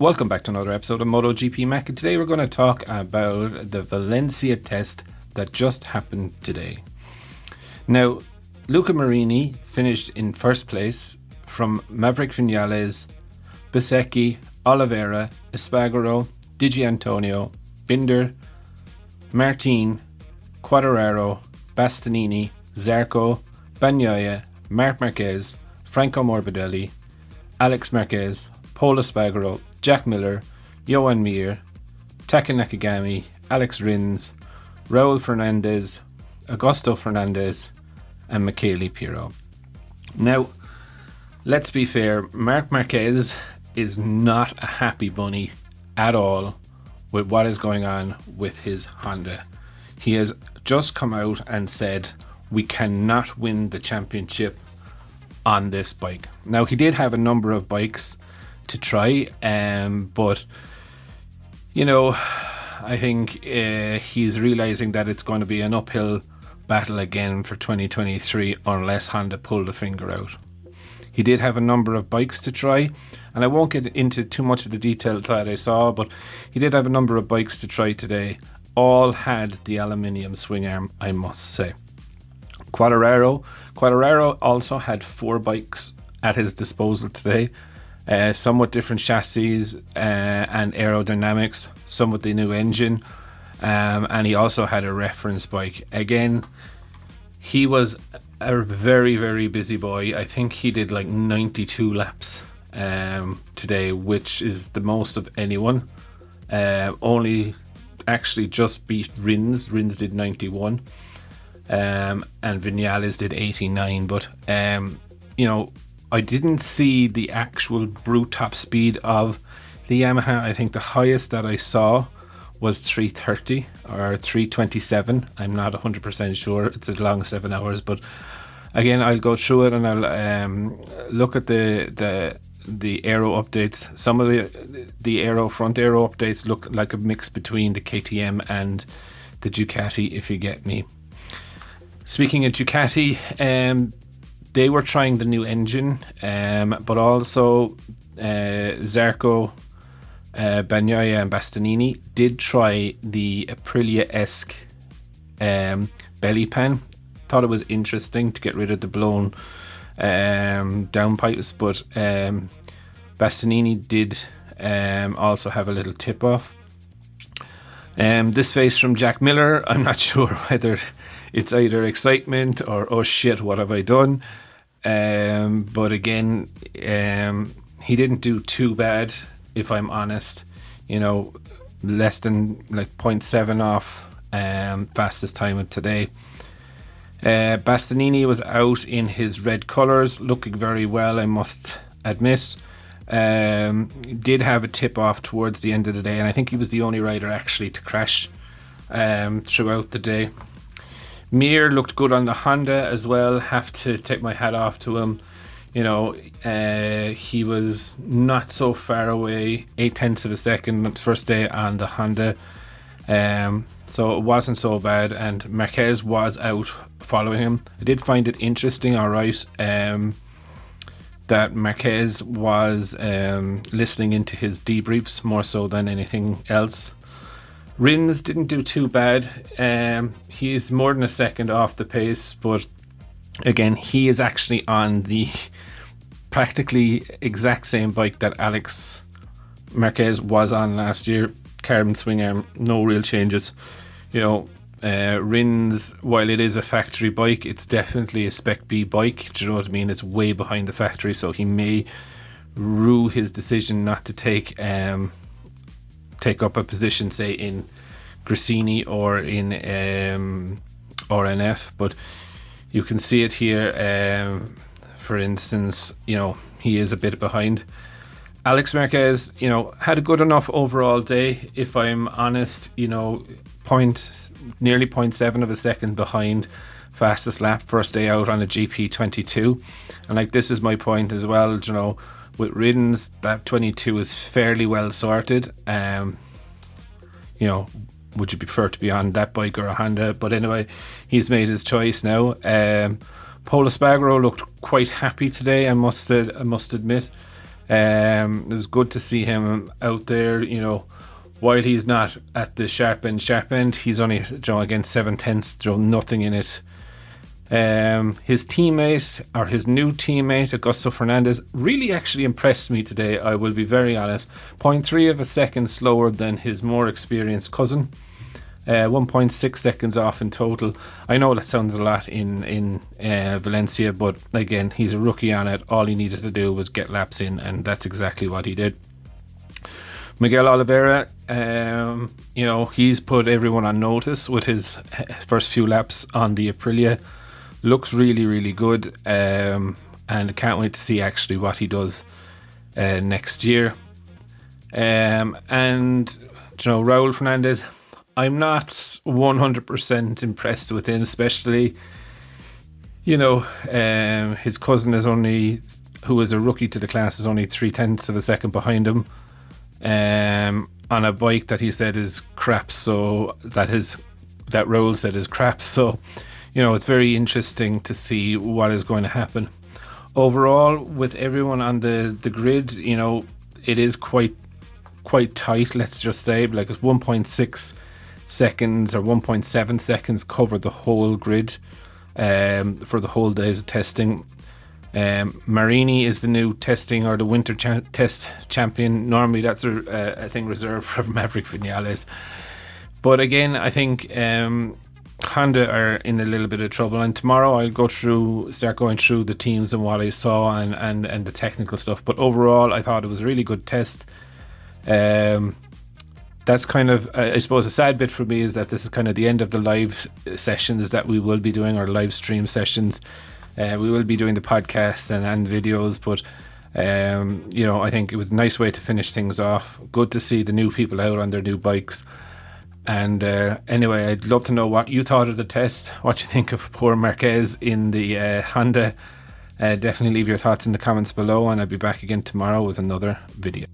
Welcome back to another episode of MotoGP Mac, and today we're going to talk about the Valencia test that just happened today. Now, Luca Marini finished in first place from Maverick Vinales, Bezzecchi, Oliveira, Espargaro, Di Giannantonio, Binder, Martin, Quartararo, Bastianini, Zarco, Bagnaia, Marc Marquez, Franco Morbidelli, Alex Marquez, Pol Espargaro, Jack Miller, Johan Mir, Taka Nakagami, Alex Rins, Raul Fernandez, Augusto Fernandez, and Michele Pirro. Now, let's be fair, Marc Marquez is not a happy bunny at all with what is going on with his Honda. He has just come out and said, we cannot win the championship on this bike. Now, he did have a number of bikes to try, but you know, I think he's realizing that it's going to be an uphill battle again for 2023 unless Honda pull the finger out. He did have a number of bikes to try, and I won't get into too much of the detail that I saw, but he did have a number of bikes to try today. All had the aluminium swing arm, I must say. Quartararo also had 4 bikes at his disposal today. Somewhat different chassis and aerodynamics, some with the new engine, and he also had a reference bike. Again, he was a very, very busy boy. I think he did like 92 laps today, which is the most of anyone. Only actually just beat Rins. Rins did 91, and Vinales did 89. But you know, I didn't see the actual brute top speed of the Yamaha. I think the highest that I saw was 330 or 327. I'm not 100% sure. It's a long 7 hours, but again, I'll go through it and I'll look at the aero updates. Some of the front aero updates look like a mix between the KTM and the Ducati, if you get me. Speaking of Ducati, they were trying the new engine, but also Zarco, Bagnaia and Bastianini did try the Aprilia-esque belly pan. Thought it was interesting to get rid of the blown downpipes, but Bastianini did also have a little tip off. This face from Jack Miller, I'm not sure whether it's either excitement or oh shit, what have I done? But again, he didn't do too bad, if I'm honest. You know, less than like 0.7 off fastest time of today. Bastianini was out in his red colours, looking very well, I must admit. Did have a tip off towards the end of the day, and I think he was the only rider actually to crash throughout the day. Mir looked good on the Honda as well. Have to take my hat off to him. You know, he was not so far away, 0.8 of a second the first day on the Honda. So it wasn't so bad, and Marquez was out following him. I did find it interesting, alright, that Marquez was listening into his debriefs more so than anything else. Rins didn't do too bad. He's more than a second off the pace, but again, he is actually on the practically exact same bike that Alex Marquez was on last year. Carbon swing arm, no real changes. You know, Rins, while it is a factory bike, it's definitely a Spec B bike. Do you know what I mean? It's way behind the factory, so he may rue his decision not to take up a position, say in Gresini or in RNF, but you can see it here. For instance, you know, he is a bit behind. Alex Marquez, you know, had a good enough overall day, if I'm honest. You know, nearly 0.7 of a second behind fastest lap first day out on a GP22, and like, this is my point as well. You know, with Rins, that 22 is fairly well sorted. You know, would you prefer to be on that bike or a Honda? But anyway, he's made his choice now. Pol Espargaro looked quite happy today, I must admit. It was good to see him out there, while he's not at the sharp end, he's only against 7/10, nothing in it. His teammate, or his new teammate, Augusto Fernandez, really actually impressed me today, I will be very honest. 0.3 of a second slower than his more experienced cousin. 1.6 seconds off in total. I know that sounds a lot in Valencia, but again, he's a rookie on it. All he needed to do was get laps in, and that's exactly what he did. Miguel Oliveira, he's put everyone on notice with his first few laps on the Aprilia. Looks really, really good, and I can't wait to see actually what he does next year. And Raul Fernandez, I'm not 100% impressed with him, especially, his cousin who is a rookie to the class, is only 0.3 of a second behind him, on a bike that he said is crap. So that Raul said is crap. So, it's very interesting to see what is going to happen. Overall, with everyone on the grid, it is quite tight. Let's just say, like, it's 1.6 seconds or 1.7 seconds cover the whole grid for the whole days of testing. Marini is the new testing or the winter test champion. Normally that's a thing reserved for Maverick Vinales, but again, I think Honda are in a little bit of trouble, and tomorrow I'll start going through the teams and what I saw and the technical stuff. But overall, I thought it was a really good test. That's kind of, I suppose, a sad bit for me is that this is kind of the end of the live sessions that we will be doing, our live stream sessions. We will be doing the podcasts and videos, but I think it was a nice way to finish things off. Good to see the new people out on their new bikes. And anyway, I'd love to know what you thought of the test, what you think of poor Marquez in the Honda. Definitely leave your thoughts in the comments below, and I'll be back again tomorrow with another video.